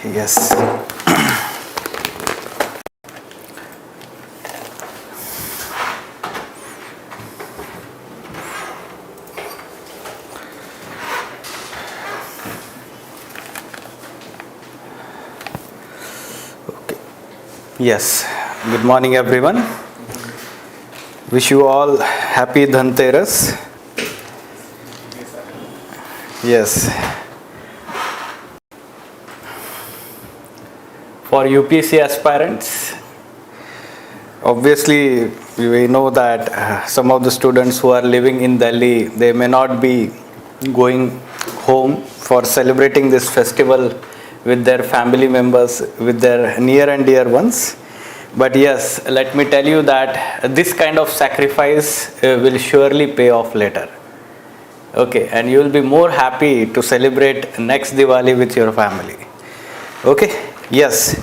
Yes. Okay. Yes. Good morning, everyone. Wish you all happy Dhanteras. Yes. For UPSC aspirants, obviously we know that some of the students who are living in Delhi, they may not be going home for celebrating this festival with their family members, with their near and dear ones. But yes, let me tell you that this kind of sacrifice will surely pay off later. Okay, and you will be more happy to celebrate next Diwali with your family. Okay, yes.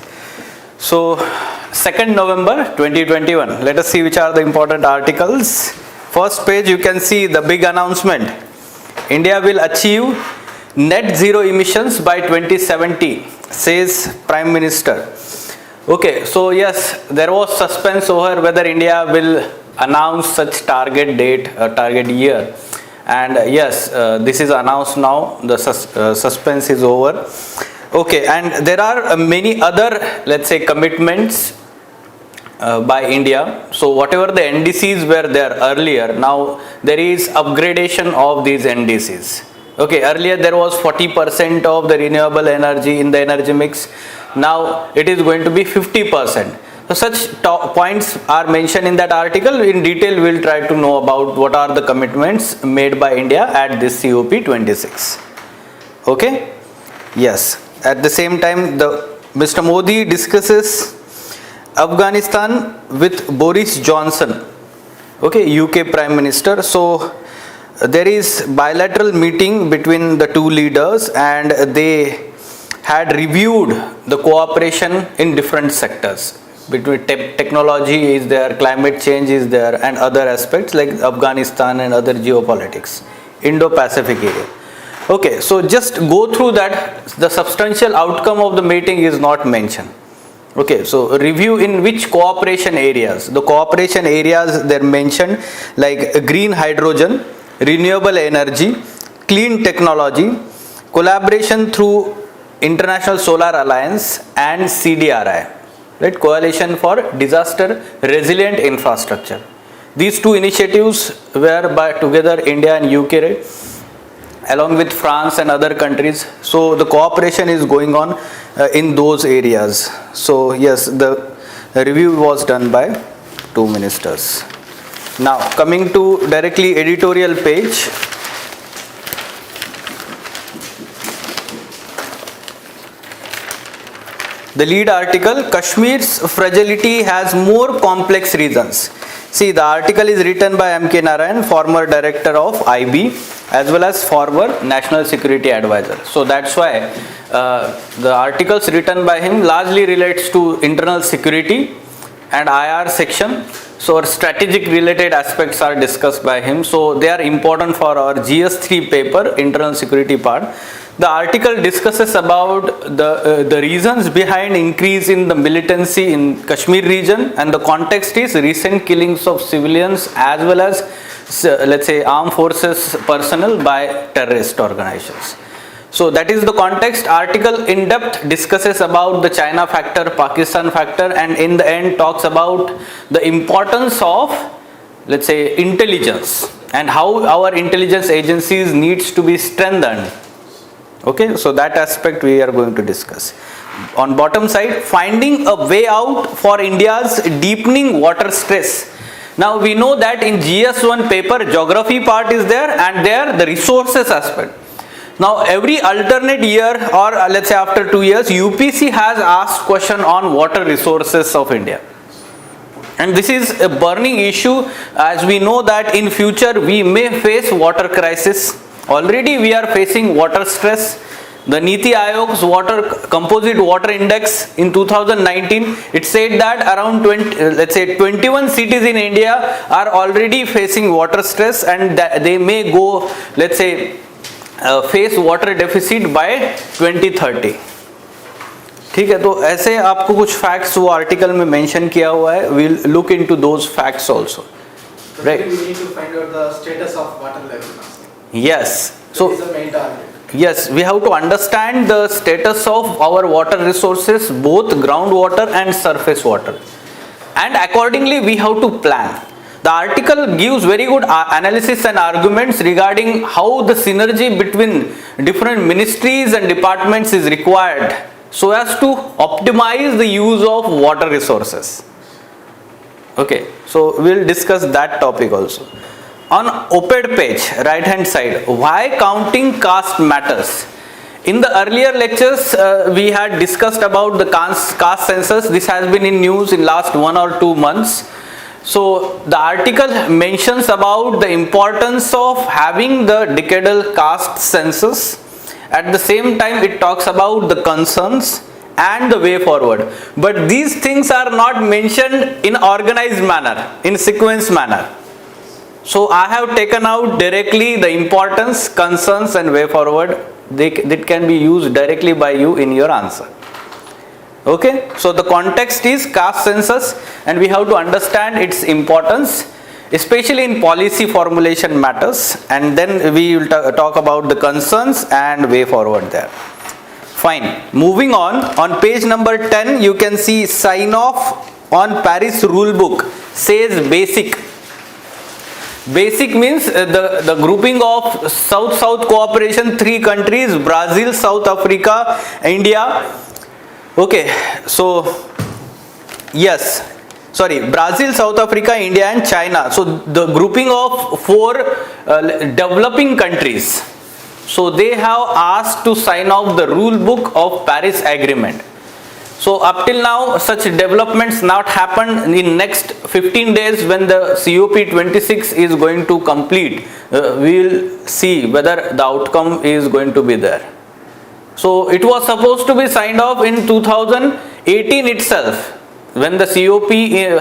So, 2nd November 2021. Let us see which are the important articles. First page, you can see the big announcement. India will achieve net zero emissions by 2070, says Prime Minister. Okay, so yes, there was suspense over whether India will announce such target date or target year. And yes, this is announced now. The suspense is over. Okay, and there are many other, let's say, commitments by India. So whatever the NDCs were there earlier, now there is upgradation of these NDCs. Okay, earlier there was 40% of the renewable energy in the energy mix. Now it is going to be 50%. So such points are mentioned in that article. In detail, we will try to know about what are the commitments made by India at this COP26. Okay? Yes. At the same time, Mr. Modi discusses Afghanistan with Boris Johnson. Okay, UK Prime Minister. So there is bilateral meeting between the two leaders, and they had reviewed the cooperation in different sectors. Between technology is there, climate change is there, and other aspects like Afghanistan and other geopolitics, Indo-Pacific area. Okay, so just go through that. The substantial outcome of the meeting is not mentioned. Okay, so review in which cooperation areas. The cooperation areas they're mentioned like green hydrogen, renewable energy, clean technology, collaboration through International Solar Alliance and CDRI. Right, Coalition for Disaster Resilient Infrastructure. These two initiatives were by together India and UK, right, along with France and other countries. So the cooperation is going on in those areas. So yes, the review was done by two ministers. Now coming to directly editorial page. The lead article, Kashmir's fragility has more complex reasons. See, the article is written by M.K. Narayan, former director of IB, as well as former National Security Advisor. So that's why the articles written by him largely relates to internal security and IR section. So our strategic related aspects are discussed by him. So they are important for our GS3 paper, internal security part. The article discusses about the reasons behind increase in the militancy in Kashmir region, and the context is recent killings of civilians as well as let's say armed forces personnel by terrorist organizations. So that is the context. Article in depth discusses about the China factor, Pakistan factor, and in the end talks about the importance of, let's say, intelligence and how our intelligence agencies needs to be strengthened. Okay, so that aspect we are going to discuss. On bottom side, finding a way out for India's deepening water stress. Now we know that in GS1 paper, geography part is there, and there the resources aspect. Now every alternate year, or let's say after 2 years, UPC has asked question on water resources of India. And this is a burning issue, as we know that in future we may face water crisis. Already we are facing water stress. The Niti Aayog's composite water index in 2019, it said that around 21 cities in India are already facing water stress, and they may go, face water deficit by 2030. ठीक है, तो ऐसे आपको कुछ facts वो article में mention किया हुआ है. We'll look into those facts also. Right. We need to find out the status of water level. Yes. So that is the main target. yes, we have to understand the status of our water resources, both groundwater and surface water, and accordingly we have to plan. The article gives very good analysis and arguments regarding how the synergy between different ministries and departments is required so as to optimize the use of water resources. Okay, so we'll discuss that topic also. On op-ed page, right hand side, why counting caste matters. In the earlier lectures, we had discussed about the caste census. This has been in news in last 1 or 2 months. So the article mentions about the importance of having the decadal caste census. At the same time, it talks about the concerns and the way forward. But these things are not mentioned in organized manner, in sequence manner. So I have taken out directly the importance, concerns and way forward. That can be used directly by you in your answer. Okay, so the context is caste census and we have to understand its importance, especially in policy formulation matters, and then we will talk about the concerns and way forward there. Fine, moving on page number 10 you can see sign off on Paris Rulebook, says basic. Basic means the grouping of South-South cooperation, 3 countries, Brazil, South Africa, India. Okay, so yes, sorry, Brazil, South Africa, India and China. So the grouping of 4 developing countries. So they have asked to sign off the rule book of Paris Agreement. So up till now such developments not happened. In next 15 days when the COP26 is going to complete, we will see whether the outcome is going to be there. So it was supposed to be signed off in 2018 itself when the COP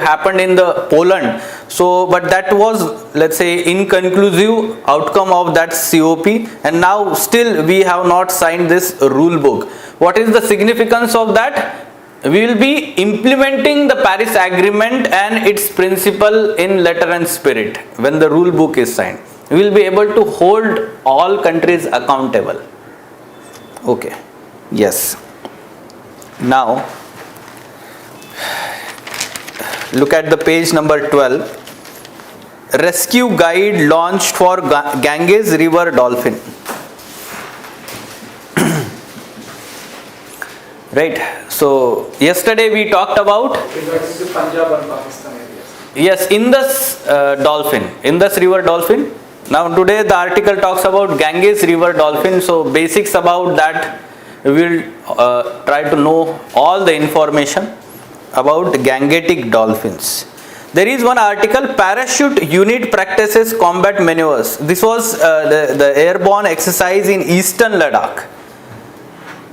happened in the Poland. So but that was, let's say, inconclusive outcome of that COP, and now still we have not signed this rule book. What is the significance of that? We will be implementing the Paris Agreement and its principle in letter and spirit when the rule book is signed. We will be able to hold all countries accountable. Okay, yes. Now look at the page number 12. Rescue guide launched for Ganges river dolphin. Right, so yesterday we talked about Punjab and Pakistan areas. Yes, Indus dolphin, Indus river dolphin. Now today the article talks about Ganges river dolphin. So basics about that we will try to know all the information about Gangetic dolphins. There is one article, parachute unit practices combat maneuvers. This was the airborne exercise in eastern Ladakh.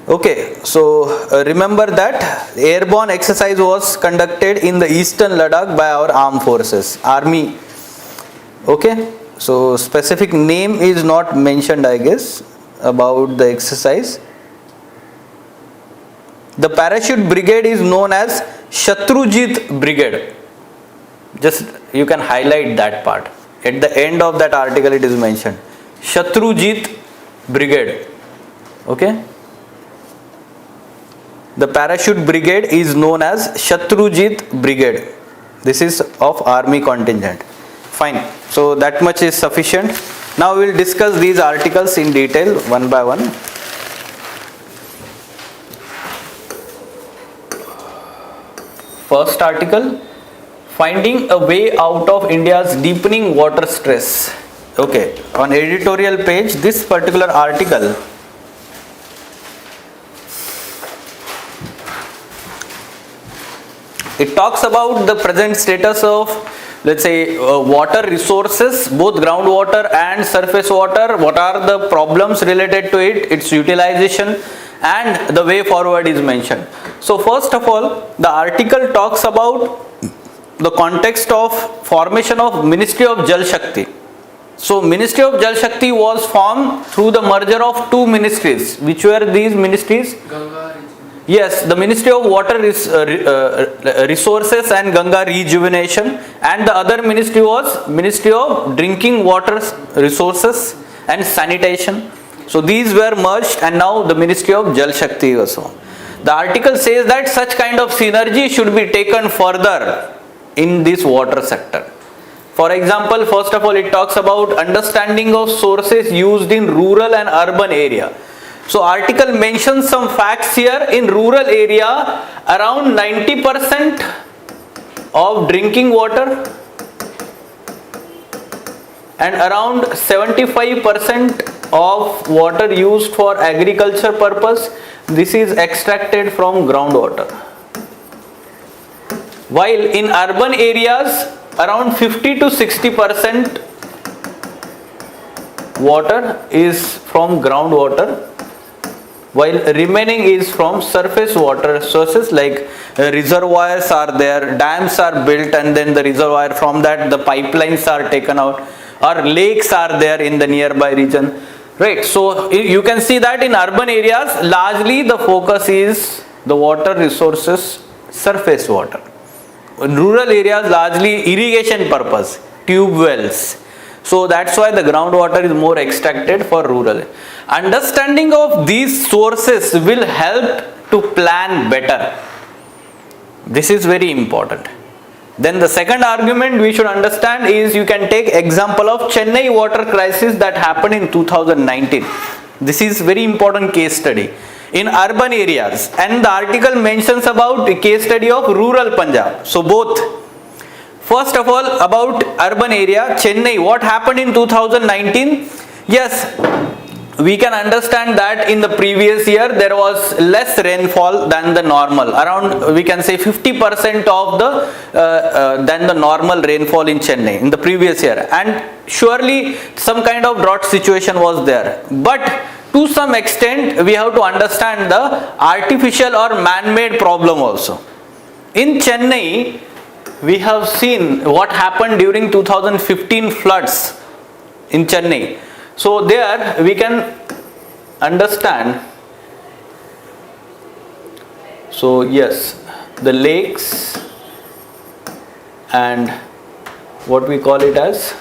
Okay, so remember that airborne exercise was conducted in the eastern Ladakh by our armed forces, army. Okay, so specific name is not mentioned, I guess, about the exercise. The parachute brigade is known as Shatrujit brigade. Just you can highlight that part. At the end of that article it is mentioned, Shatrujit brigade. Okay. The parachute brigade is known as Shatrujit brigade. This is of army contingent. Fine. So that much is sufficient. Now we will discuss these articles in detail one by one. First article, finding a way out of India's deepening water stress. Okay, on editorial page, this particular article it talks about the present status of, let's say, water resources, both groundwater and surface water. What are the problems related to it, its utilization, and the way forward is mentioned. So first of all, the article talks about the context of formation of Ministry of Jal Shakti. So Ministry of Jal Shakti was formed through the merger of 2 ministries. Which were these ministries? Ganga region. Yes, the Ministry of Water Resources and Ganga Rejuvenation, and the other ministry was Ministry of Drinking Water Resources and Sanitation. So these were merged, and now the Ministry of Jal Shakti also. The article says that such kind of synergy should be taken further in this water sector. For example, first of all, it talks about understanding of sources used in rural and urban area. So article mentions some facts here. In rural area, around 90% of drinking water and around 75% of water used for agriculture purpose, this is extracted from groundwater. While in urban areas, around 50 to 60% water is from groundwater, while remaining is from surface water sources, like reservoirs are there, dams are built, and then the reservoir, from that the pipelines are taken out, or lakes are there in the nearby region, right? So you can see that in urban areas largely the focus is the water resources, surface water. In rural areas largely irrigation purpose, tube wells. So that's why the groundwater is more extracted for rural. Understanding of these sources will help to plan better. This is very important. Then the second argument we should understand is, you can take example of Chennai water crisis that happened in 2019. This is very important case study in urban areas, and the article mentions about a case study of rural Punjab. So both. First of all, about urban area, Chennai, what happened in 2019? Yes, we can understand that in the previous year there was less rainfall than the normal, around we can say 50% of the than the normal rainfall in Chennai in the previous year, and surely some kind of drought situation was there. But to some extent we have to understand the artificial or man-made problem also. In Chennai, we have seen what happened during 2015 floods in Chennai. So there we can understand. So yes, the lakes and what we call it as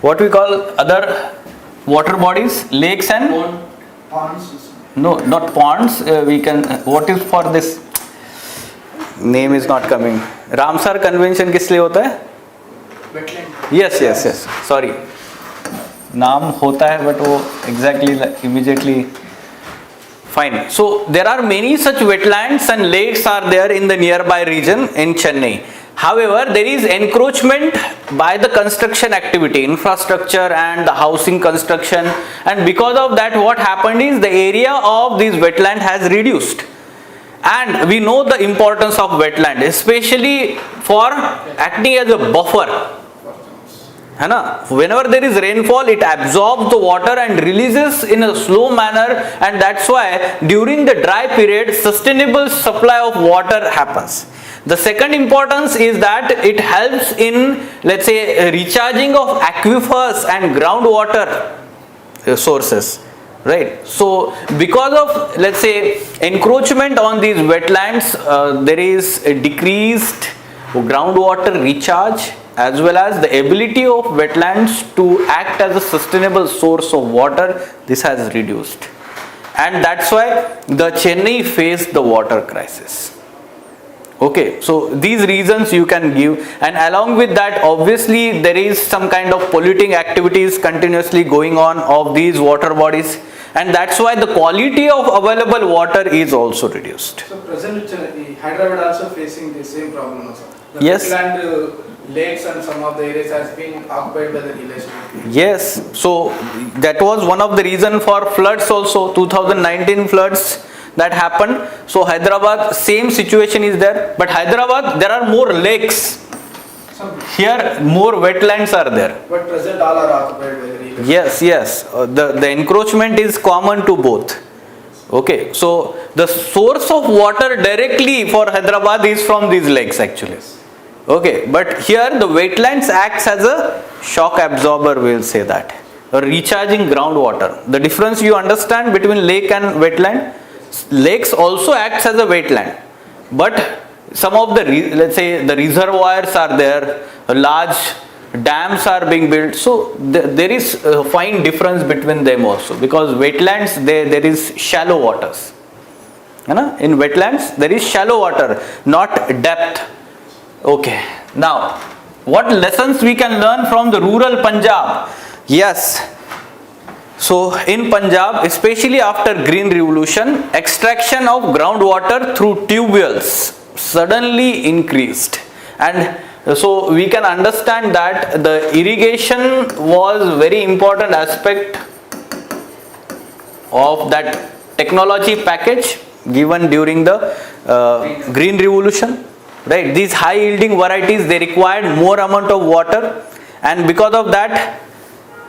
what we call other water bodies, lakes and Ponds. no, not ponds. We can, what is for this, name is not coming. Ramsar convention किस लिए होता है? Wetland. Yes, yes, yes. Sorry, नाम होता है but वो exactly immediately. Fine. So there are many such wetlands and lakes are there in the nearby region in Chennai. However, there is encroachment by the construction activity, infrastructure and the housing construction, and because of that what happened is the area of this wetland has reduced. And we know the importance of wetland, especially for acting as a buffer. Whenever there is rainfall, it absorbs the water and releases in a slow manner, and that's why during the dry period sustainable supply of water happens. The second importance is that it helps in, let's say, recharging of aquifers and groundwater sources, right? So because of, let's say, encroachment on these wetlands, there is a decreased groundwater recharge, as well as the ability of wetlands to act as a sustainable source of water. This has reduced, and that's why the Chennai faced the water crisis. Okay, so these reasons you can give, and along with that obviously there is some kind of polluting activities continuously going on of these water bodies, and that's why the quality of available water is also reduced. So present Hyderabad also facing the same problem also. The Yes. wetland, lakes and some of the areas has been occupied by the village. Yes, so that was one of the reasons for floods also, 2019 floods that happened. So Hyderabad, same situation is there, but Hyderabad there are more lakes. Here more wetlands are there. But present all are occupied by the village. Yes, yes, the encroachment is common to both. Okay, so the source of water directly for Hyderabad is from these lakes actually. Okay, but here the wetlands acts as a shock absorber, we will say that, or recharging groundwater. The difference you understand between lake and wetland. Lakes also acts as a wetland, but some of the let's say the reservoirs are there, large dams are being built, so there is a fine difference between them also, because wetlands there is shallow waters. In wetlands there is shallow water, not depth. Okay, now what lessons we can learn from the rural Punjab? Yes, so in Punjab, especially after Green Revolution, extraction of groundwater through tubules suddenly increased, and so we can understand that the irrigation was very important aspect of that technology package given during the Green Revolution. Right, these high yielding varieties, they required more amount of water, and because of that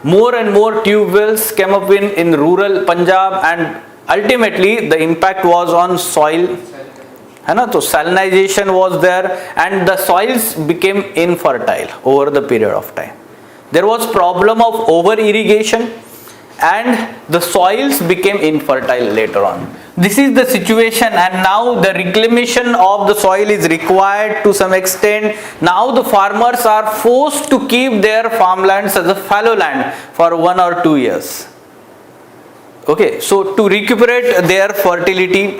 more and more tube wells came up in rural Punjab, and ultimately the impact was on soil. So salinization was there and the soils became infertile over the period of time. There was problem of over irrigation and the soils became infertile later on. This is the situation, and now the reclamation of the soil is required to some extent. Now the farmers are forced to keep their farmlands as a fallow land for 1 or 2 years. Okay, so to recuperate their fertility,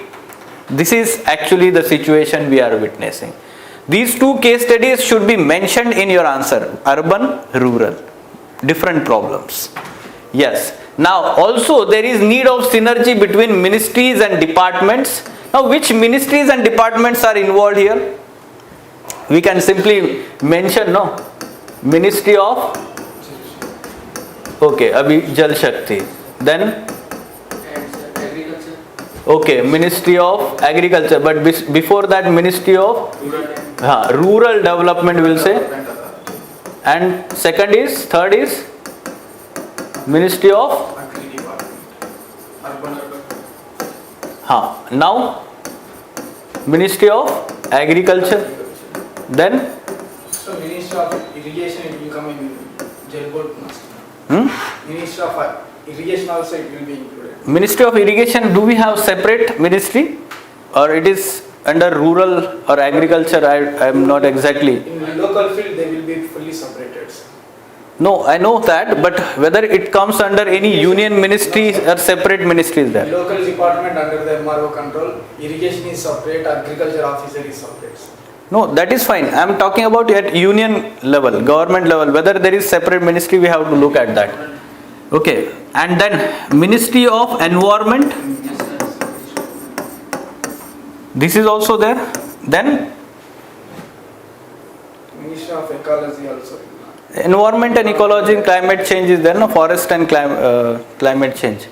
this is actually the situation we are witnessing. These two case studies should be mentioned in your answer: urban, rural, different problems. Yes. Now also there is need of synergy between ministries and departments. Now which ministries and departments are involved here? We can simply mention, no, Ministry of, okay, Abhi Jal Shakti. Then Agriculture. Okay, Ministry of Agriculture, but before that Ministry of Rural Development will say. And third is Ministry of now Ministry of Agriculture. Then So Ministry of Irrigation will come in Jaybhaye. Ministry of Irrigation also it will be included. Ministry of Irrigation, do we have separate ministry or it is under rural or agriculture? I am not exactly. In local field they will be fully separated. No, I know that, but whether it comes under any union ministry or separate ministries there? Local department under the MRO control, irrigation is separate, agriculture officer is separate. No, that is fine. I am talking about at union level, government level, whether there is separate ministry, we have to look at that. Okay, and then Ministry of Environment, this is also there. Then Ministry of Ecology also. Environment and Ecology and Climate Change is there, no? Forest and climate change.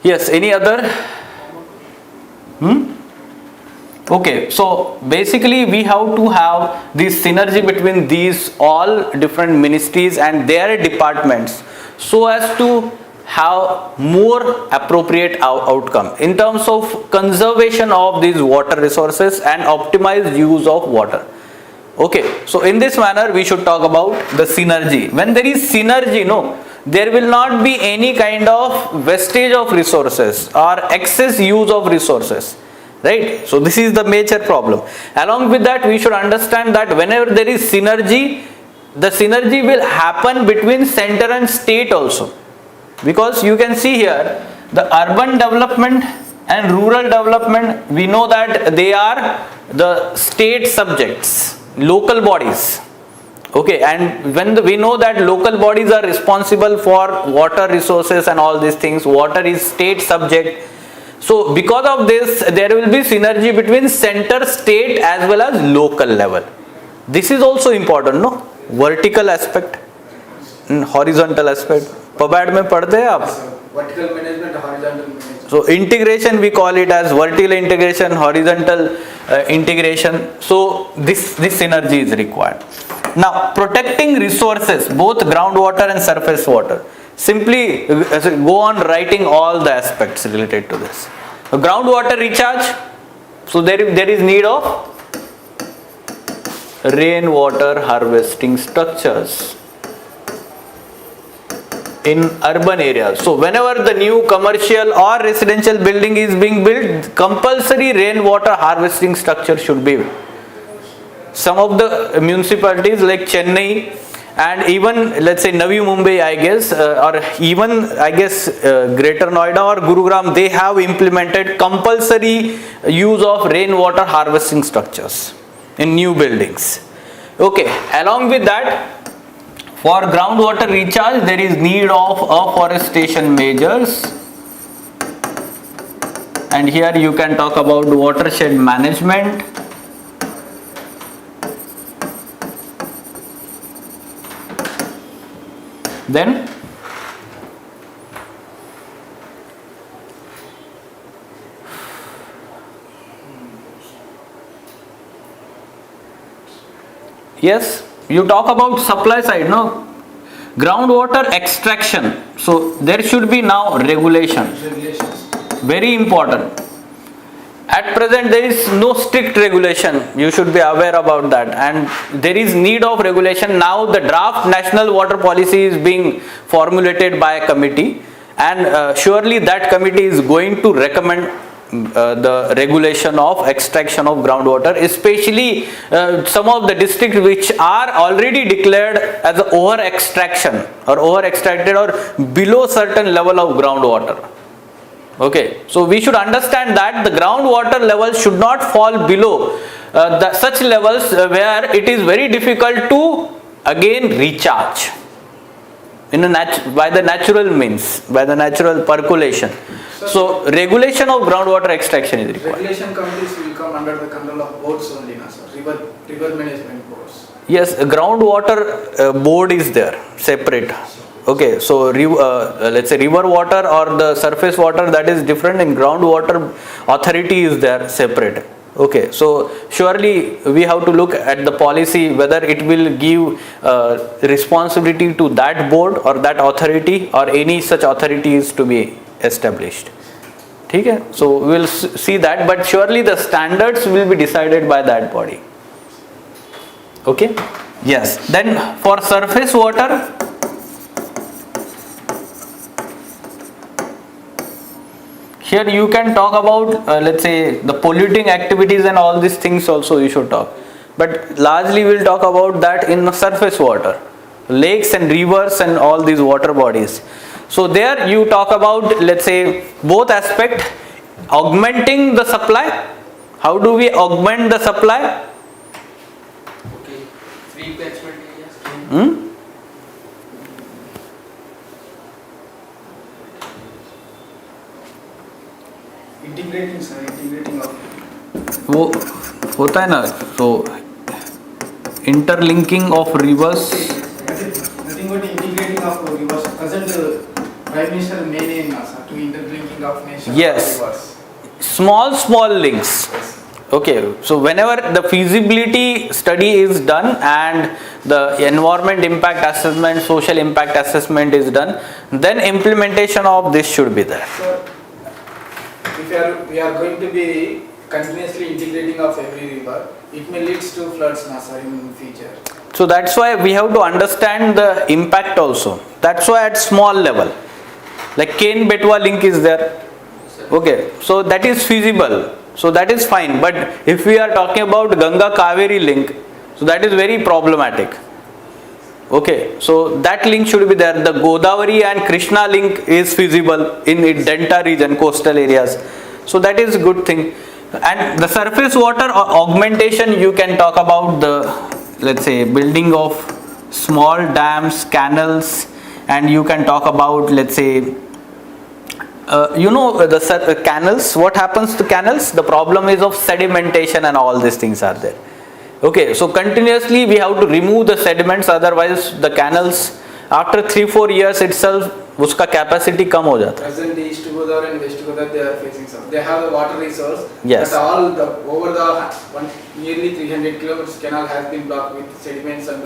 Yes, any other? Okay, so basically we have to have this synergy between these all different ministries and their departments so as to have more appropriate outcome in terms of conservation of these water resources and optimized use of water. Okay, so in this manner we should talk about the synergy. When there is synergy, no, there will not be any kind of wastage of resources or excess use of resources, right? So this is the major problem. Along with that, we should understand that whenever there is synergy, the synergy will happen between center and state also, because you can see here the urban development and rural development, we know that they are the state subjects, local bodies. Okay, and when we know that local bodies are responsible for water resources and all these things, water is state subject. So because of this, there will be synergy between center, state as well as local level. This is also important, no? Vertical aspect, horizontal aspect. PubAD mein padhte hai aap? Vertical management, horizontal management. So integration, we call it as vertical integration, horizontal integration. So this synergy is required. Now protecting resources, both groundwater and surface water. Simply go on writing all the aspects related to this. Groundwater recharge. So there is need of rainwater harvesting structures in urban areas. So whenever the new commercial or residential building is being built, compulsory rainwater harvesting structure should be. Some of the municipalities like Chennai and even let's say Navi Mumbai, I guess, or even I guess Greater Noida or Gurugram, they have implemented compulsory use of rainwater harvesting structures in new buildings. Okay, along with that, for groundwater recharge, there is need of afforestation measures, and here you can talk about watershed management. Then yes, you talk about supply side, no? Groundwater extraction. So there should be now regulations. Very important. At present there is no strict regulation. You should be aware about that, and there is need of regulation. Now the draft national water policy is being formulated by a committee, and surely that committee is going to recommend the regulation of extraction of groundwater, especially some of the districts which are already declared as over extraction or over extracted or below certain level of groundwater. Okay, so we should understand that the groundwater level should not fall below such levels where it is very difficult to again recharge in by the natural means, by the natural percolation. So regulation of groundwater extraction is required. Regulation committees will come under the control of boards only, na, sir? River management boards. Yes, a groundwater board is there, separate. Okay, so let's say river water or the surface water, that is different, and groundwater authority is there, separate. Okay, so surely we have to look at the policy whether it will give responsibility to that board or that authority, or any such authority is to be established. Okay, so we will see that, but surely the standards will be decided by that body. Okay, yes. Then for surface water, here you can talk about let's say the polluting activities and all these things also you should talk, but largely we will talk about that in the surface water, lakes and rivers and all these water bodies. So there you talk about, let's say, both aspect, augmenting the supply. How do we augment the supply? Okay, free catchment areas. Integrating of वो होता है ना, so interlinking of rivers. nothing but integrating of rivers. Present Prime Minister main aim, sir, to interlinking of nation. Yes. Rivers. Small links. Okay, so whenever the feasibility study is done and the environment impact assessment, social impact assessment is done, then implementation of this should be there. So, if we are going to be continuously integrating of every river, it may lead to floods, sir, in future. So that's why we have to understand the impact also. That's why at small level, like Ken-Betwa link is there. Okay, so that is feasible. So that is fine. But if we are talking about Ganga-Kaveri link, so that is very problematic. Okay, so that link should be there. The Godavari and Krishna link is feasible in delta region, coastal areas. So that is a good thing. And the surface water augmentation, you can talk about the, let's say, building of small dams, canals, and you can talk about, let's say, the canals. What happens to canals? The problem is of sedimentation and all these things are there. Okay, so continuously we have to remove the sediments, otherwise the canals after 3-4 years itself उसका capacity कम हो जाता है. Present East Godavari and West Godavari, they are facing some. They have a water resource. Yes. But all the over the nearly 300 kilometers canal has been blocked with sediments and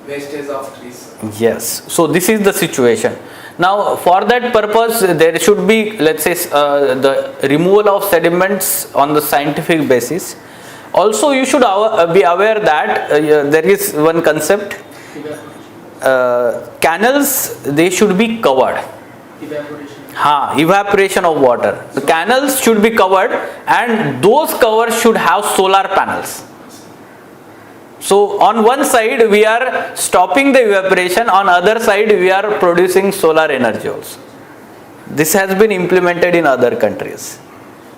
wastage of trees. Yes. So this is the situation. Now for that purpose there should be, let's say, the removal of sediments on the scientific basis, Also, you should be aware that there is one concept. Canals, they should be covered. Evaporation. Evaporation of water. The canals should be covered, and those covers should have solar panels. So on one side we are stopping the evaporation, on other side we are producing solar energy also. This has been implemented in other countries.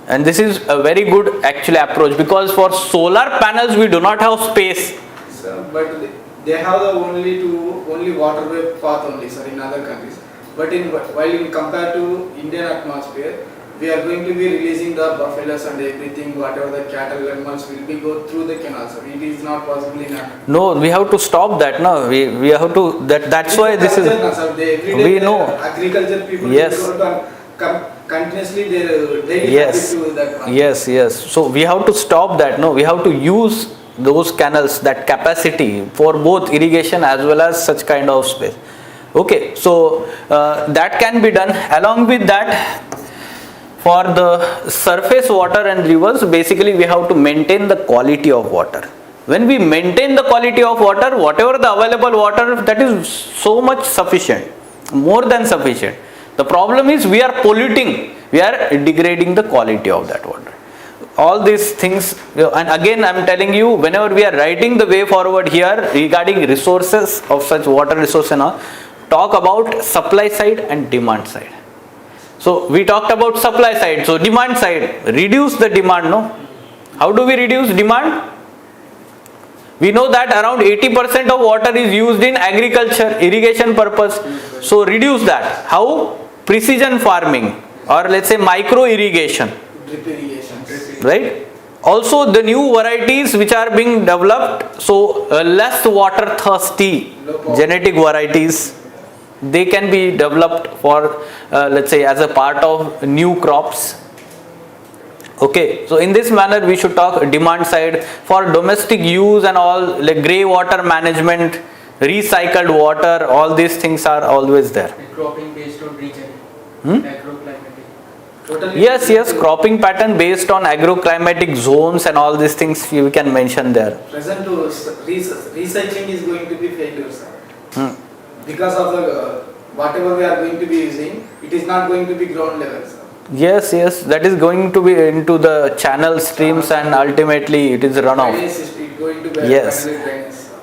And this is a very good actually approach, because for solar panels we do not have space. Sir, but they have the only waterway path only, sir, in other countries. But while compared to Indian atmosphere, we are going to be releasing the buffaloes and everything, whatever the cattle animals will be go through the canals. So it is not possible in No, we have to stop that. No, we have to. That's why this is. We know. Agriculture people. Yes. Go to continuously they Yes. to that one. Yes. So we have to stop that. No, we have to use those canals, that capacity for both irrigation as well as such kind of space. Okay, so that can be done. Along with that, for the surface water and rivers, basically we have to maintain the quality of water. When we maintain the quality of water, whatever the available water, that is so much sufficient, more than sufficient. The problem is we are polluting, we are degrading the quality of that water. All these things, and again I am telling you, whenever we are writing the way forward here regarding resources of such water resource and all, talk about supply side and demand side. So we talked about supply side. So demand side, reduce the demand, no? How do we reduce demand? We know that around 80% of water is used in agriculture, irrigation purpose. So reduce that. How? Precision farming, or let's say micro irrigation. Drip irrigation. Right? Also the new varieties which are being developed, so less water thirsty genetic varieties, they can be developed for let's say as a part of new crops. Okay, so in this manner we should talk demand side. For domestic use and all, like grey water management, recycled water, all these things are always there. Cropping based on region. Agroclimatic. Totally. Yes, cropping pattern based on agroclimatic zones and all these things we can mention there. Present to recycling is going to be failure, sir. Because of the whatever we are going to be using, it is not going to be ground level, sir. Yes, that is going to be into the channel streams and ultimately it is runoff.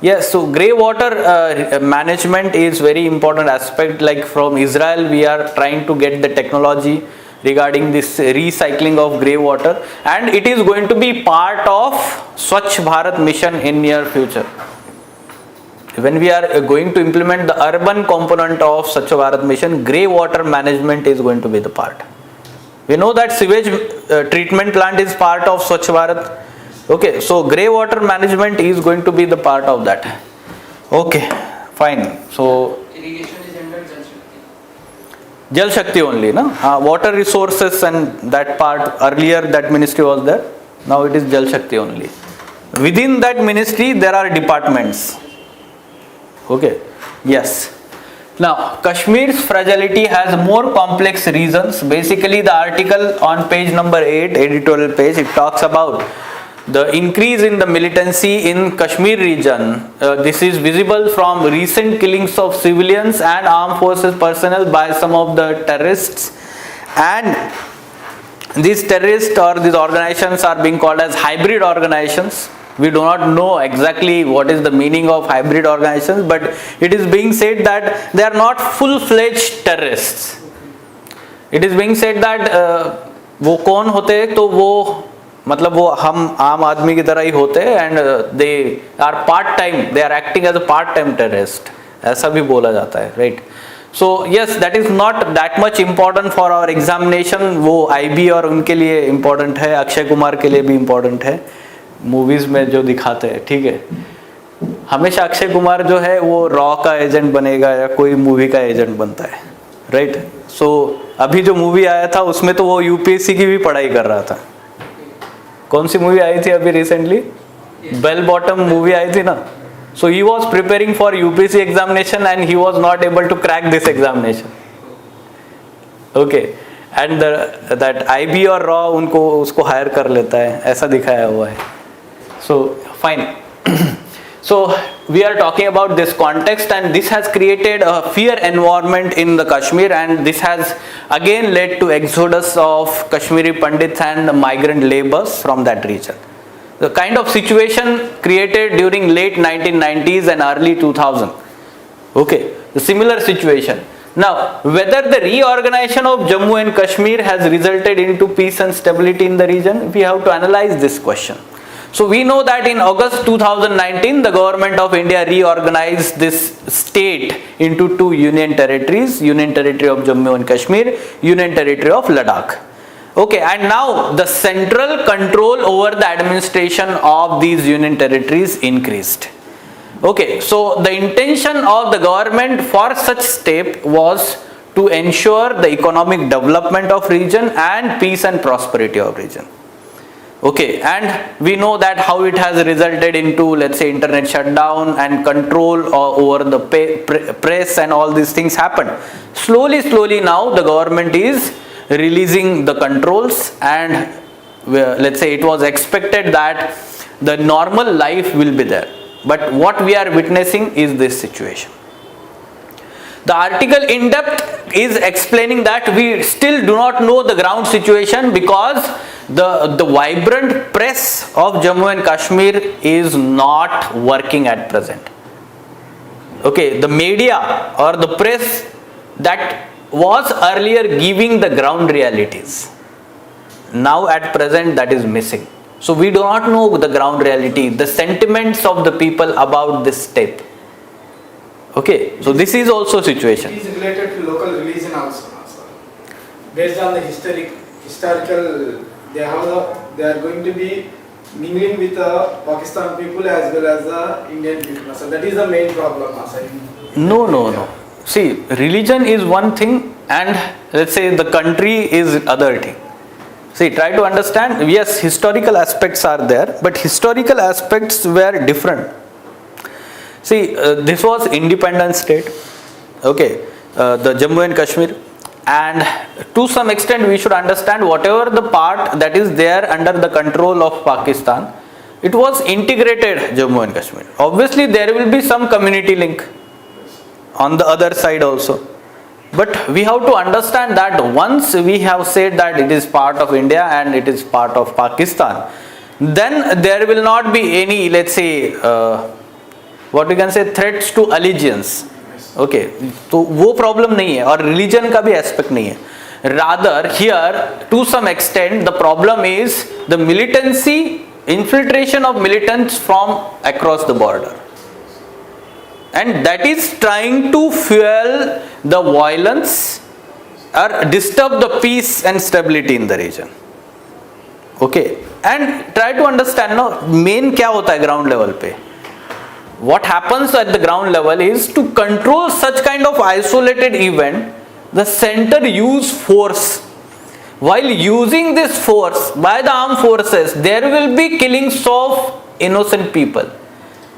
Yes, so grey water management is very important aspect. Like from Israel we are trying to get the technology regarding this recycling of grey water, and it is going to be part of Swachh Bharat mission in near future. When we are going to implement the urban component of Swachh Bharat mission, grey water management is going to be the part. We know that sewage treatment plant is part of Swachh Bharat. Okay, so grey water management is going to be the part of that. Okay, fine. So Irrigation is under Jal Shakti only, no? Water resources and that part, earlier that ministry was there. Now it is Jal Shakti only. Within that ministry there are departments. Okay, yes. Now, Kashmir's fragility has more complex reasons. Basically, the article on page number 8, editorial page, it talks about the increase in the militancy in Kashmir region. This is visible from recent killings of civilians and armed forces personnel by some of the terrorists. And these terrorists or these organizations are being called as hybrid organizations. We do not know exactly what is the meaning of hybrid organizations, but it is being said that they are not full-fledged terrorists. It is being said that वो कौन होते तो वो मतलब वो हम आम आदमी की तरह ही होते and they are part-time, they are acting as a part-time terrorist. ऐसा भी बोला जाता है, right? So yes, that is not that much important for our examination. वो IB और उनके लिए important है, अक्षय कुमार के लिए भी important है. मूवीज में जो दिखाते हैं, ठीक है, हमेशा अक्षय कुमार जो है वो रॉ का एजेंट बनेगा या कोई मूवी का एजेंट बनता है, राइट? सो अभी जो मूवी आया था उसमें तो वो यूपीएससी की भी पढ़ाई कर रहा था. कौन सी मूवी आई थी अभी रिसेंटली? बेल बॉटम मूवी आई थी ना. So he was preparing for UPSC examination and he was not able to crack this examination. Okay, and that IB और रॉ उनको उसको हायर कर लेता है, ऐसा दिखाया हुआ है. So fine. So we are talking about this context, and this has created a fear environment in the Kashmir, and this has again led to exodus of Kashmiri Pandits and migrant laborers from that region. The kind of situation created during late 1990s and early 2000. Okay, the similar situation. Now, whether the reorganization of Jammu and Kashmir has resulted into peace and stability in the region, we have to analyze this question. So we know that in August 2019, the government of India reorganized this state into two union territories, Union Territory of Jammu and Kashmir, Union Territory of Ladakh. Okay, and now the central control over the administration of these union territories increased. Okay, so the intention of the government for such step was to ensure the economic development of region and peace and prosperity of region. Okay, and we know that how it has resulted into, let's say, internet shutdown and control over the press, and all these things happened. Slowly now the government is releasing the controls, and let's say it was expected that the normal life will be there. But what we are witnessing is this situation. The article in depth is explaining that we still do not know the ground situation, because the vibrant press of Jammu and Kashmir is not working at present. Okay, the media or the press that was earlier giving the ground realities, now at present that is missing. So we do not know the ground reality, the sentiments of the people about this step. Okay, so this is also situation. It is related to local religion also, sir. Based on the historical, they are going to be mingling with the Pakistan people as well as the Indian people. So that is the main problem, sir. No. See, religion is one thing, and let's say the country is other thing. See, try to understand. Yes, historical aspects are there, but historical aspects were different. See, this was independent state, okay, the Jammu and Kashmir, and to some extent we should understand whatever the part that is there under the control of Pakistan, it was integrated Jammu and Kashmir. Obviously there will be some community link on the other side also. But we have to understand that once we have said that it is part of India and it is part of Pakistan, then there will not be any, let's say, what we can say, threats to allegiance. Okay, तो वो problem नहीं है, और religion का भी aspect नहीं है. Rather, here to some extent the problem is the militancy, infiltration of militants from across the border. And that is trying to fuel the violence or disturb the peace and stability in the region. Okay, and try to understand now main क्या होता है ground level पे. What happens at the ground level is to control such kind of isolated event, the center use force. While using this force by the armed forces, there will be killings of innocent people.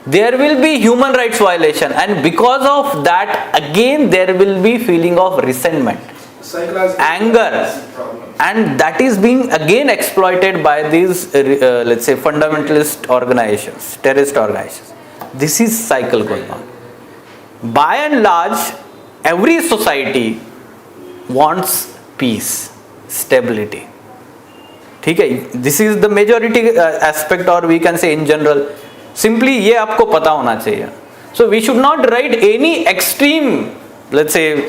There will be human rights violation, and because of that again there will be feeling of resentment, anger, and that is being again exploited by these let's say fundamentalist organizations, terrorist organizations. This is cycle going on. By and large, every society wants peace, stability. ठीक है, this is the majority aspect, or we can say in general. Simply ये आपको पता होना चाहिए. So we should not write any extreme, let's say,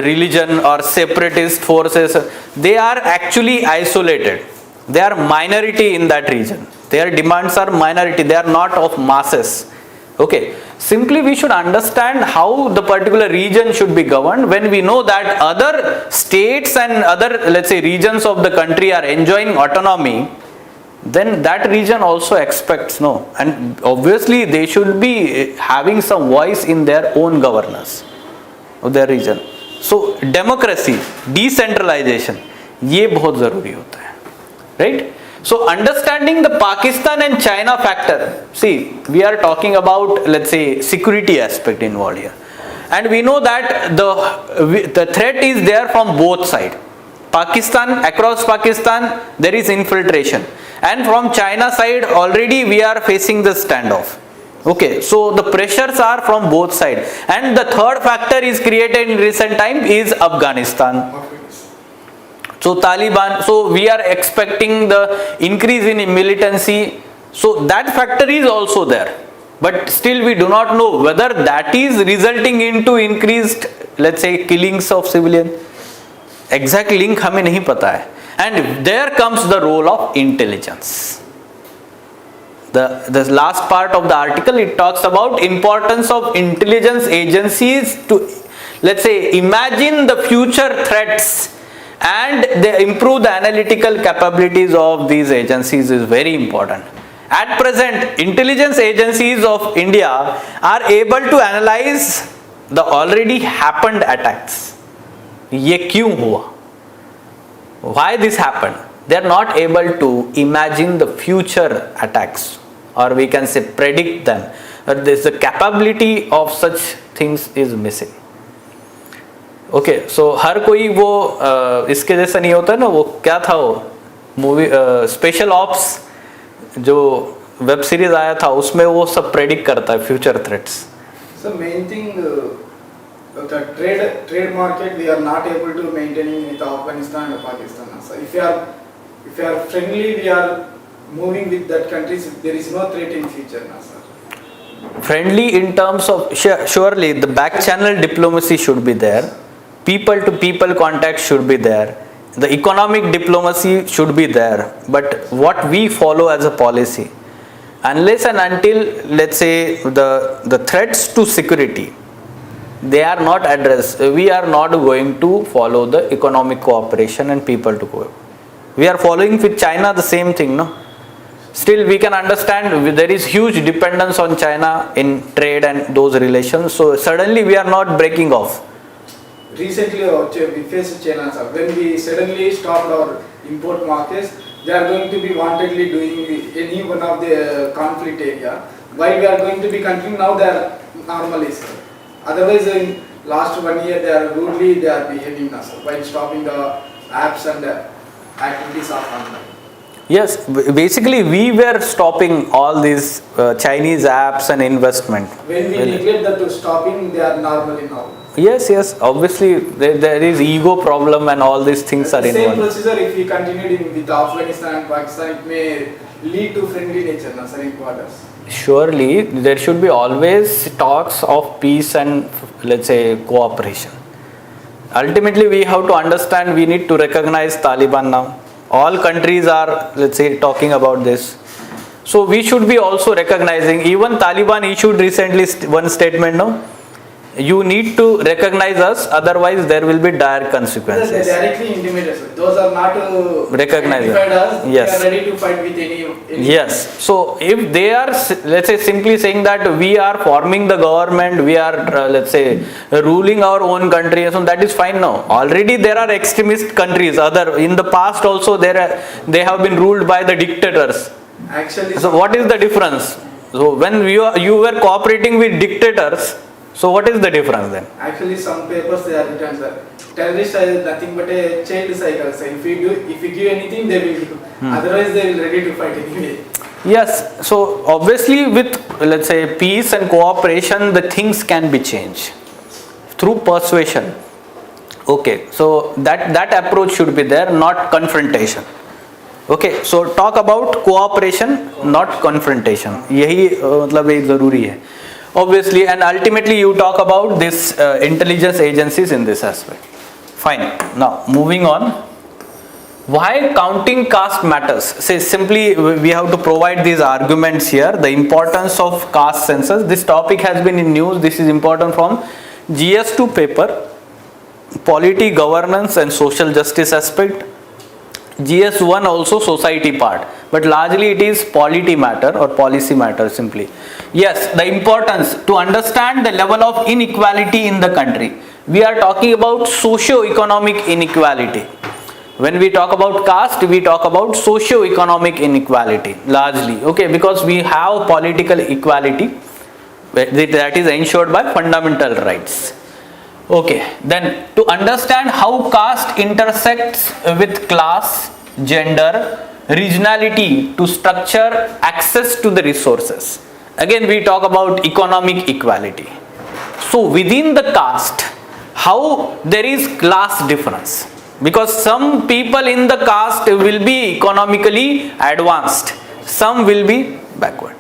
religion or separatist forces. They are actually isolated. They are minority in that region. Their demands are minority. They are not of masses. Okay. Simply we should understand how the particular region should be governed. When we know that other states and other, let's say, regions of the country are enjoying autonomy, then that region also expects and obviously they should be having some voice in their own governance of their region. So democracy, decentralization, ये बहुत ज़रूरी होता है, right? So understanding the Pakistan and China factor, see, we are talking about, let's say, security aspect involved here, and we know that the threat is there from both sides. Pakistan, across Pakistan, there is infiltration. And from China side, already we are facing the standoff. Okay, so the pressures are from both sides. And the third factor is created in recent time is Afghanistan. So Taliban, so we are expecting the increase in militancy. So that factor is also there. But still we do not know whether that is resulting into increased, let's say, killings of civilians. Exact link हमें नहीं पता है. And there comes the role of intelligence. The last part of the article, it talks about importance of intelligence agencies to, let's say, imagine the future threats and they improve the analytical capabilities of these agencies is very important. At present, intelligence agencies of India are able to analyze the already happened attacks. ये क्यों हुआ? Why this happened? They are not able to imagine the future attacks, or we can say predict them. The capability of such things is missing. Okay, so हर कोई वो इसके जैसा नहीं होता ना, वो क्या था वो मूवी स्पेशल ऑप्स जो वेब सीरीज आया था उसमें वो सब प्रेडिक्ट करता है future threats. So main thing, the trade market we are not able to maintaining with Afghanistan and Pakistan. So if you are friendly, we are moving with that countries. There is no threat in future, na sir. Friendly in terms of surely the back channel diplomacy should be there. People to people contact should be there. The economic diplomacy should be there. But what we follow as a policy, unless and until, let's say, the threats to security, they are not addressed, we are not going to follow the economic cooperation and people to cooperate. We are following with China the same thing, no? Still we can understand there is huge dependence on China in trade and those relations. So suddenly we are not breaking off. Recently we faced China, sir. When we suddenly stopped our import markets, they are going to be wantedly doing any one of the conflict area. While we are going to be continuing, now they are normally, sir. Otherwise, in last 1 year, they are behaving now, sir, while stopping the apps and activities of online. Yes, basically we were stopping all these Chinese apps and investment. When we neglect that to stopping, they are normally now. Yes, obviously there is ego problem and all these things are Same involved. procedure, if we continued with Afghanistan and Pakistan, it may lead to friendly nature, na, sir, in borders. Surely there should be always talks of peace and, let's say, cooperation. Ultimately we have to understand, we need to recognize Taliban now. All countries are, let's say, talking about this. So we should be also recognizing, even Taliban issued recently one statement, no? You need to recognize us, otherwise there will be dire consequences. They directly intimate us. Those are not Recognized. us. Yes. They are ready to fight with any. Yes. So if they are, let's say, simply saying that we are forming the government, we are, let's say, ruling our own country, so that is fine now. Already there are extremist countries. In the past also they have been ruled by the dictators. Actually. So what is the difference? So when you were cooperating with dictators, so what is the difference then? Actually, some papers they are written, sir. Terrorists are nothing but a child cycle. So if we give anything, they will give. Otherwise, they will ready to fight anyway. Yes. So obviously, with, let's say, peace and cooperation, the things can be changed through persuasion. Okay. So that approach should be there, not confrontation. Okay. So talk about cooperation, not confrontation. यही मतलब एक जरूरी है. Obviously, and ultimately you talk about this intelligence agencies in this aspect. Fine. Now moving on. Why counting caste matters? Say simply we have to provide these arguments here. The importance of caste census. This topic has been in news. This is important from GS2 paper. Polity, governance and social justice aspect. GS1 also society part, but largely it is polity matter or policy matter simply. Yes, the importance to understand the level of inequality in the country. We are talking about socio-economic inequality. When we talk about caste, we talk about socio-economic inequality largely. Okay, because we have political equality that is ensured by fundamental rights. Okay, then to understand how caste intersects with class, gender, regionality to structure access to the resources. Again, we talk about economic equality. So within the caste, how there is class difference, because some people in the caste will be economically advanced, some will be backward.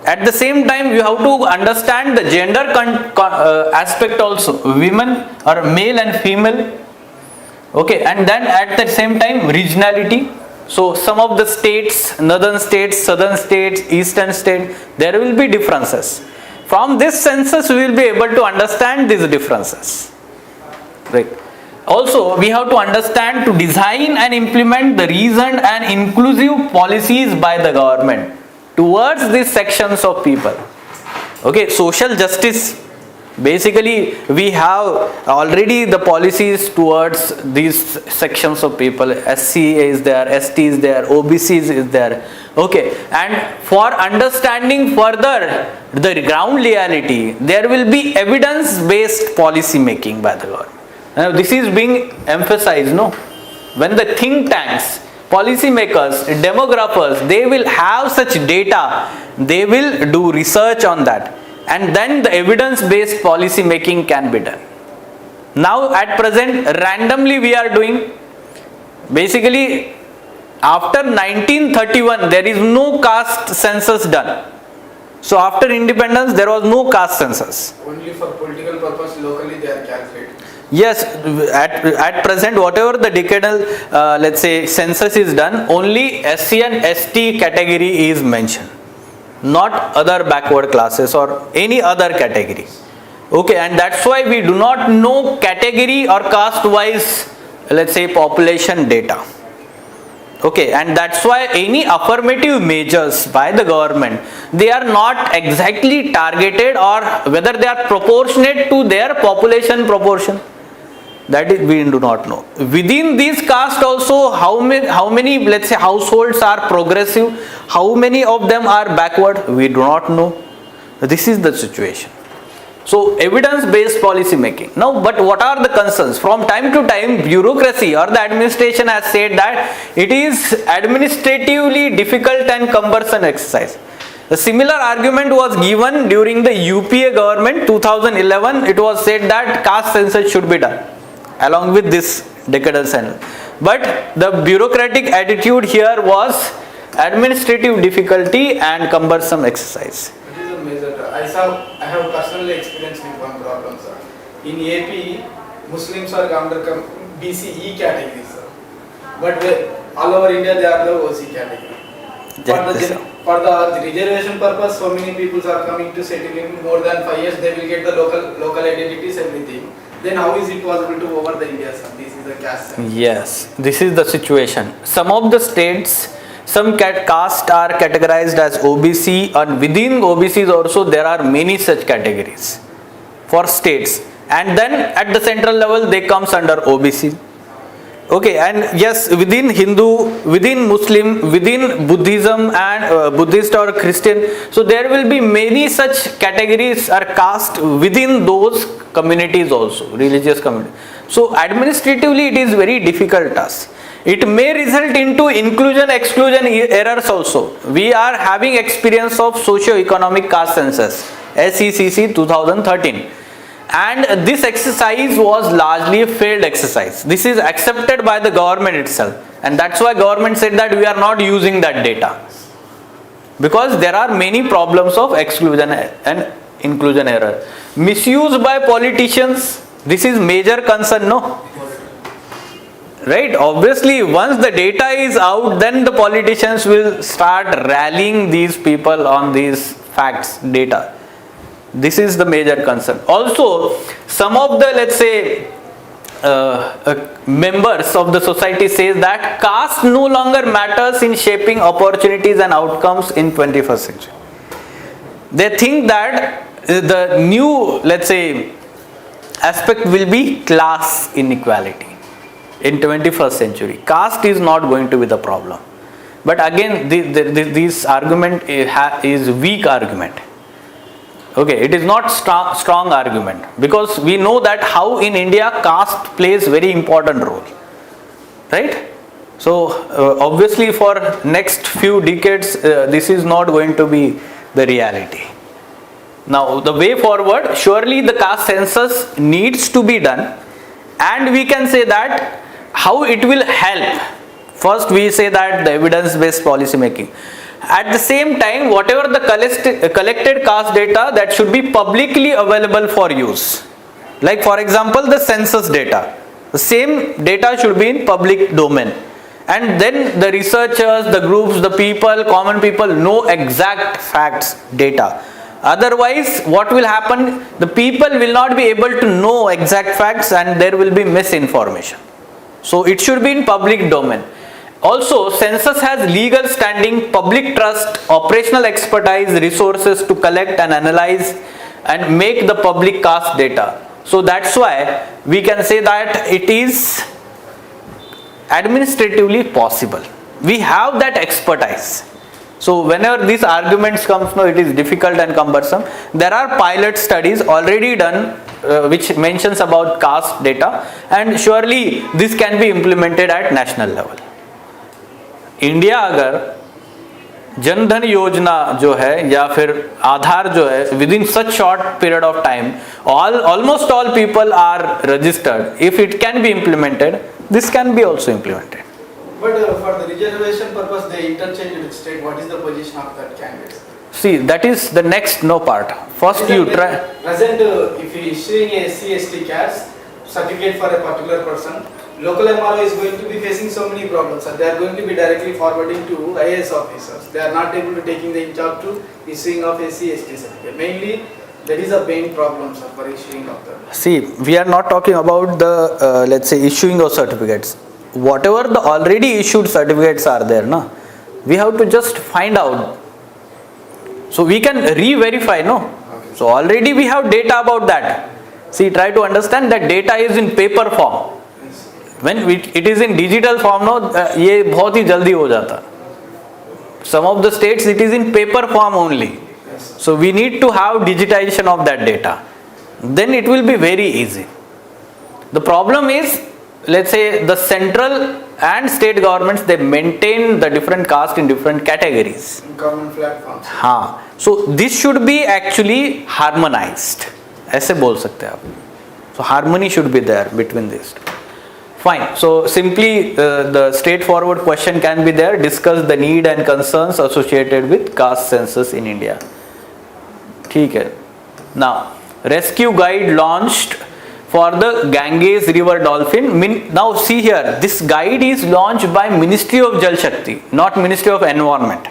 At the same time, you have to understand the gender aspect also, women or male and female. Okay, and then at the same time regionality. So some of the states, northern states, southern states, eastern states, there will be differences. From this census we will be able to understand these differences. Right. Also, we have to understand to design and implement the reasoned and inclusive policies by the government towards these sections of people. Okay, social justice. Basically, we have already the policies towards these sections of people. SC is there, ST is there, OBCs is there. Okay, and for understanding further the ground reality, there will be evidence-based policy making by the government. Now, this is being emphasized, no? When the think tanks, policy makers, demographers, they will have such data, they will do research on that, and then the evidence-based policy making can be done. Now at present, randomly we are doing, basically after 1931 there is no caste census done. So after independence there was no caste census. Only for political purpose locally they are calculated. Yes, at present whatever the decadal let's say census is done, only SC and ST category is mentioned, not other backward classes or any other category. Okay, and that's why we do not know category or caste wise, let's say, population data. Okay, and that's why any affirmative measures by the government, they are not exactly targeted, or whether they are proportionate to their population proportion, that is, we do not know. Within these caste also, how many let's say households are progressive, how many of them are backward, we do not know. This is the situation. So evidence-based policy making. Now, but what are the concerns? From time to time, bureaucracy or the administration has said that it is administratively difficult and cumbersome exercise. The similar argument was given during the UPA government 2011. It was said that caste census should be done along with this decadal census. But the bureaucratic attitude here was administrative difficulty and cumbersome exercise. It is a major. I have personally experienced with one problem, sir. In AP, Muslims are under BCE category, sir. But all over India, they are the OC category. For the reservation purpose, so many people are coming to settle in more than 5 years. They will get the local identities, everything. Then how is it possible to over the India, sir? This is the caste. Yes, this is the situation. Some of the states, some caste are categorized as OBC, and within OBCs also there are many such categories for states, and then at the central level they comes under OBC. Okay, and yes, within Hindu, within Muslim, within Buddhism and Buddhist or Christian, so there will be many such categories or caste within those communities also, religious communities. So administratively it is very difficult task. It may result into inclusion-exclusion errors also. We are having experience of socio-economic caste census, SECC 2013. And this exercise was largely a failed exercise. This is accepted by the government itself. And that's why government said that we are not using that data. Because there are many problems of exclusion and inclusion error. Misuse by politicians, this is major concern, no? Right? Obviously, once the data is out, then the politicians will start rallying these people on these facts, data. This is the major concern. Also, some of the, let's say, members of the society says that caste no longer matters in shaping opportunities and outcomes in 21st century. They think that the new, let's say, aspect will be class inequality in 21st century. Caste is not going to be the problem. But again, this argument is weak argument. Okay, it is not strong argument, because we know that how in India caste plays very important role, right? So obviously for next few decades this is not going to be the reality. Now the way forward, surely the caste census needs to be done, and we can say that how it will help. First we say that the evidence based policy making. At the same time, whatever the collected caste data, that should be publicly available for use. Like for example the census data, the same data should be in public domain, and then the researchers, the groups, the people, common people know exact facts, data. Otherwise what will happen, the people will not be able to know exact facts and there will be misinformation. So it should be in public domain. Also, census has legal standing, public trust, operational expertise, resources to collect and analyze and make the public caste data. So that's why we can say that it is administratively possible. We have that expertise. So whenever these arguments comes, no, it is difficult and cumbersome. There are pilot studies already done which mentions about caste data, and surely this can be implemented at national level. India अगर जनधन योजना जो है या फिर आधार जो है, with in such short period of time almost all people are registered, if it can be implemented, this can be also implemented. But for the reservation purpose, they interchange with state. What is the position of that candidate? See, that is the next no part. First you try. Present, if he is issuing a SC/ST caste certificate for a particular person, local MRO is going to be facing so many problems. They are going to be directly forwarding to IAS officers. They are not able to taking the in-charge to issuing of SC/ST certificate. Mainly, that is a main problem, sir, for issuing of the. See, we are not talking about the let's say issuing of certificates. Whatever the already issued certificates are there, no, we have to just find out. So we can re-verify, no. Okay. So already we have data about that. See, try to understand that data is in paper form. When it is in digital form, no, ये बहुत ही जल्दी हो जाता. Some of the states it is in paper form only. So we need to have digitization of that data. Then it will be very easy. The problem is, let's say the central and state governments, they maintain the different caste in different categories. Common platforms. हाँ. So this should be actually harmonized. ऐसे बोल सकते हैं आप. So harmony should be there between these two. Fine. So simply the straightforward question can be there. Discuss the need and concerns associated with caste census in India. ठीक है. Now, rescue guide launched for the Ganges river dolphin. Now see here, this guide is launched by Ministry of Jal Shakti, not Ministry of Environment.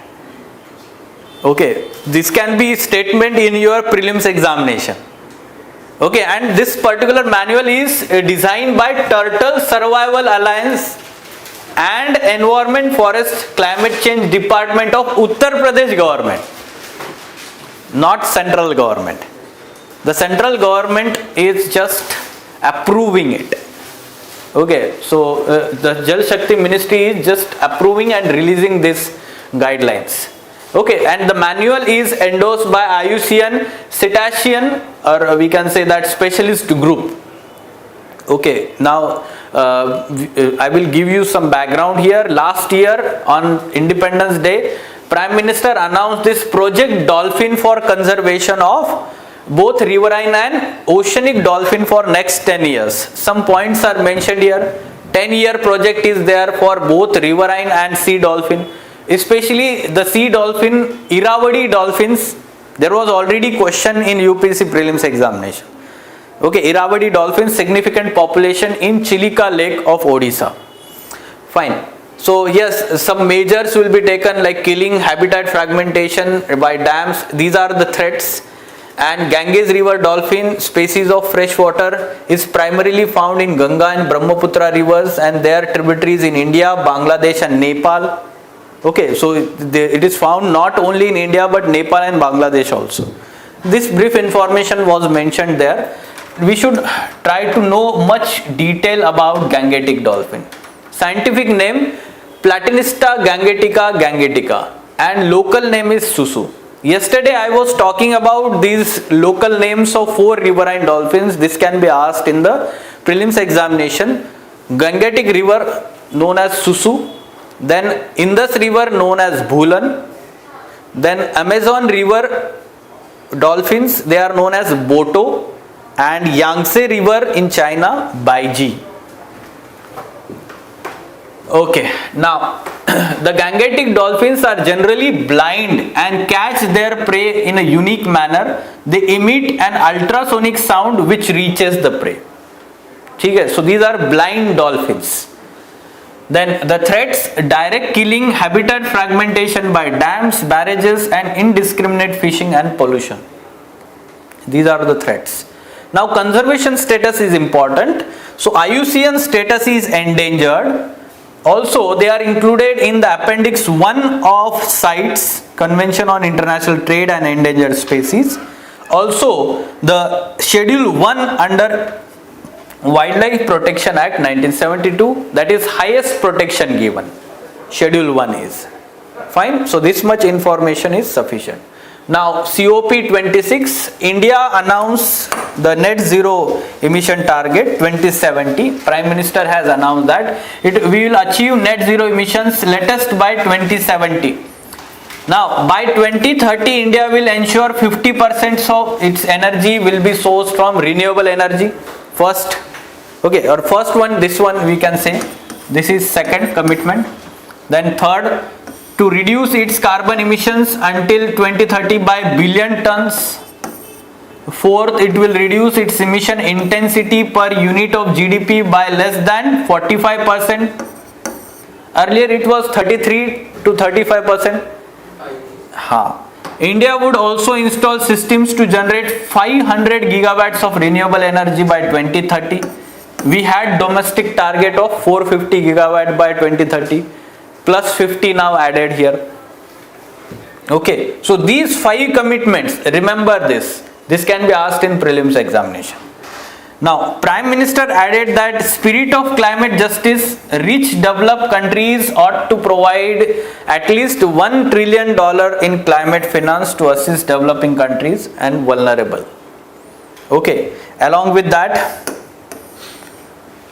Okay, this can be statement in your prelims examination. Okay, and this particular manual is designed by Turtle Survival Alliance and Environment Forest Climate Change Department of Uttar Pradesh government, not central government. The central government is just approving it. Okay, so the Jal Shakti Ministry is just approving and releasing these guidelines. Okay, and the manual is endorsed by IUCN Cetacean, or we can say that specialist group. Okay, now I will give you some background here. Last year on Independence Day, Prime Minister announced this Project Dolphin for conservation of both riverine and oceanic dolphin for next 10 years. Some points are mentioned here. 10-year project is there for both riverine and sea dolphin. Especially the sea dolphin, Irrawaddy dolphins, there was already question in UPSC prelims examination. Okay, Irrawaddy dolphins, significant population in Chilika Lake of Odisha. Fine. So yes, some measures will be taken like killing, habitat fragmentation by dams. These are the threats. And Ganges river dolphin, species of freshwater, is primarily found in Ganga and Brahmaputra rivers and their tributaries in India, Bangladesh and Nepal. Okay, so it is found not only in India but Nepal and Bangladesh also. This brief information was mentioned there. We should try to know much detail about Gangetic dolphin. Scientific name Platanista gangetica gangetica and local name is Susu. Yesterday I was talking about these local names of 4 riverine dolphins. This can be asked in the prelims examination. Gangetic river known as Susu, then Indus river known as Bhulan, then Amazon river dolphins, they are known as Boto, and Yangtze river in China, Baiji. Okay, now the Gangetic dolphins are generally blind and catch their prey in a unique manner. They emit an ultrasonic sound which reaches the prey. Okay, so these are blind dolphins. Then the threats: direct killing, habitat fragmentation by dams, barrages, and indiscriminate fishing and pollution. These are the threats. Now conservation status is important. So IUCN status is endangered. Also, they are included in the Appendix 1 of CITES, Convention on International Trade and Endangered Species. Also, the Schedule 1 under Wildlife Protection Act 1972, that is highest protection given. Schedule 1 is. Fine. So, this much information is sufficient. Now, COP26, India announced the net zero emission target 2070. Prime Minister has announced that we will achieve net zero emissions latest by 2070. Now, by 2030, India will ensure 50% of its energy will be sourced from renewable energy. First, okay, or first one, this one we can say. This is second commitment. Then third, to reduce its carbon emissions until 2030 by billion tons. Fourth, it will reduce its emission intensity per unit of GDP by less than 45%. Earlier it was 33 to 35%. India would also install systems to generate 500 gigawatts of renewable energy by 2030. We had domestic target of 450 gigawatt by 2030. Plus 50 now added here. Okay, so these 5 commitments, remember this. This can be asked in prelims examination. Now, Prime Minister added that spirit of climate justice, rich developed countries ought to provide at least $1 trillion in climate finance to assist developing countries and vulnerable. Okay, along with that,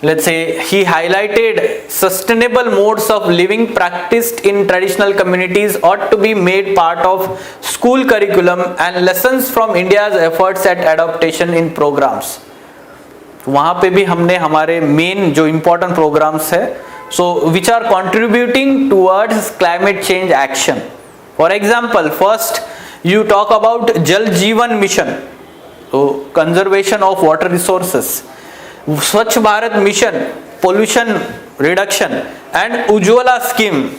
let's say he highlighted sustainable modes of living practiced in traditional communities ought to be made part of school curriculum and lessons from India's efforts at adaptation in programs. वहाँ पे भी हमने हमारे main जो important programs है so which are contributing towards climate change action. For example, first you talk about Jal Jeevan mission, conservation of water resources, Swachh Bharat mission, pollution reduction, and Ujjwala scheme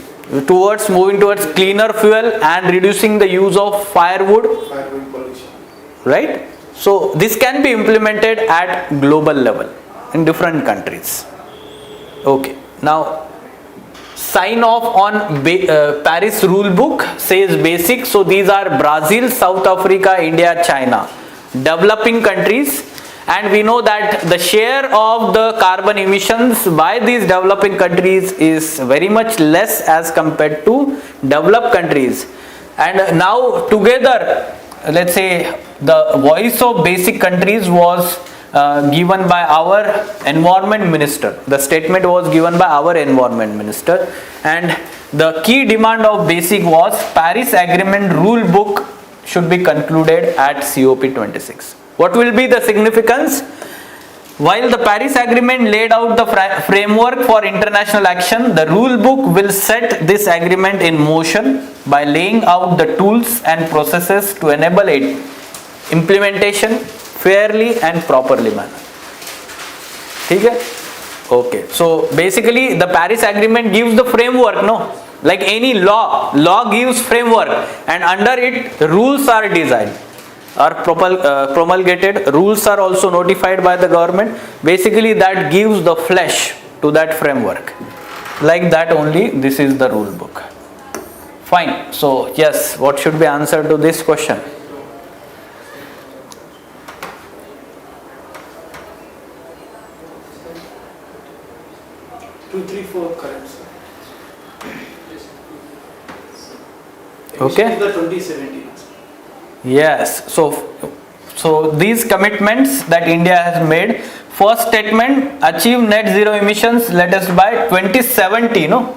towards moving towards cleaner fuel and reducing the use of firewood pollution. Right? So this can be implemented at global level in different countries. Okay. Now sign off on Paris Rulebook says basic. So these are Brazil, South Africa, India, China, developing countries. And we know that the share of the carbon emissions by these developing countries is very much less as compared to developed countries. And now together, let's say the voice of basic countries was given by our environment minister. The statement was given by our environment minister. And the key demand of basic was Paris Agreement rule book should be concluded at COP26. What will be the significance? While the Paris Agreement laid out the framework for international action, the rule book will set this agreement in motion by laying out the tools and processes to enable it implementation fairly and properly manner. Okay? Okay. So basically the Paris Agreement gives the framework, no? Like any law gives framework, and under it rules are designed. Are promulgated, rules are also notified by the government. Basically that gives the flesh to that framework. Like that only, this is the rule book. Fine. So yes, what should be answered to this question? 2, 3, 4 correct, sir. Okay. The 2017. Yes. So these commitments that India has made. First statement: achieve net zero emissions latest by 2070. No.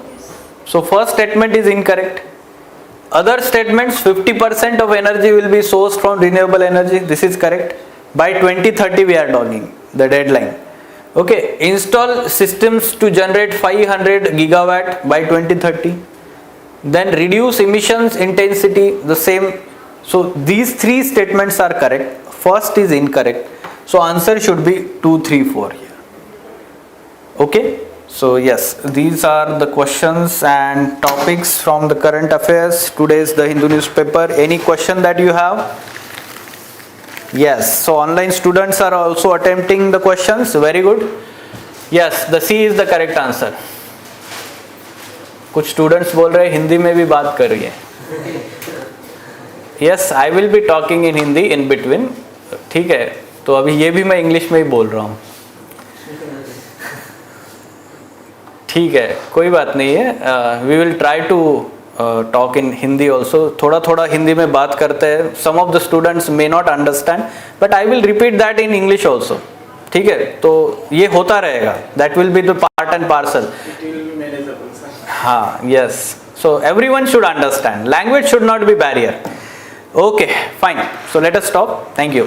So first statement is incorrect. Other statements: 50% of energy will be sourced from renewable energy. This is correct. By 2030 we are talking the deadline. Okay. Install systems to generate 500 gigawatt by 2030. Then reduce emissions intensity, the same. So these three statements are correct. First is incorrect. So answer should be 2, 3, 4 here. Okay. So yes, these are the questions and topics from the current affairs. Today's the Hindu newspaper. Any question that you have? Yes. So online students are also attempting the questions. Very good. Yes, the C is the correct answer. कुछ students बोल रहे हैं हिंदी में भी बात करिए. Yes, I will be talking in Hindi in between. ठीक है, तो अभी ये भी मैं इंग्लिश में ही बोल रहा हूँ. ठीक है, कोई बात नहीं है. We will try to talk in Hindi also. थोड़ा थोड़ा हिंदी में बात करते हैं. Some of the students may not understand, but I will repeat that in English also. ठीक है, तो ये होता रहेगा. That will be the part and parcel. हाँ, yes. So everyone should understand. Language should not be barrier. Okay, fine. So let us stop. Thank you.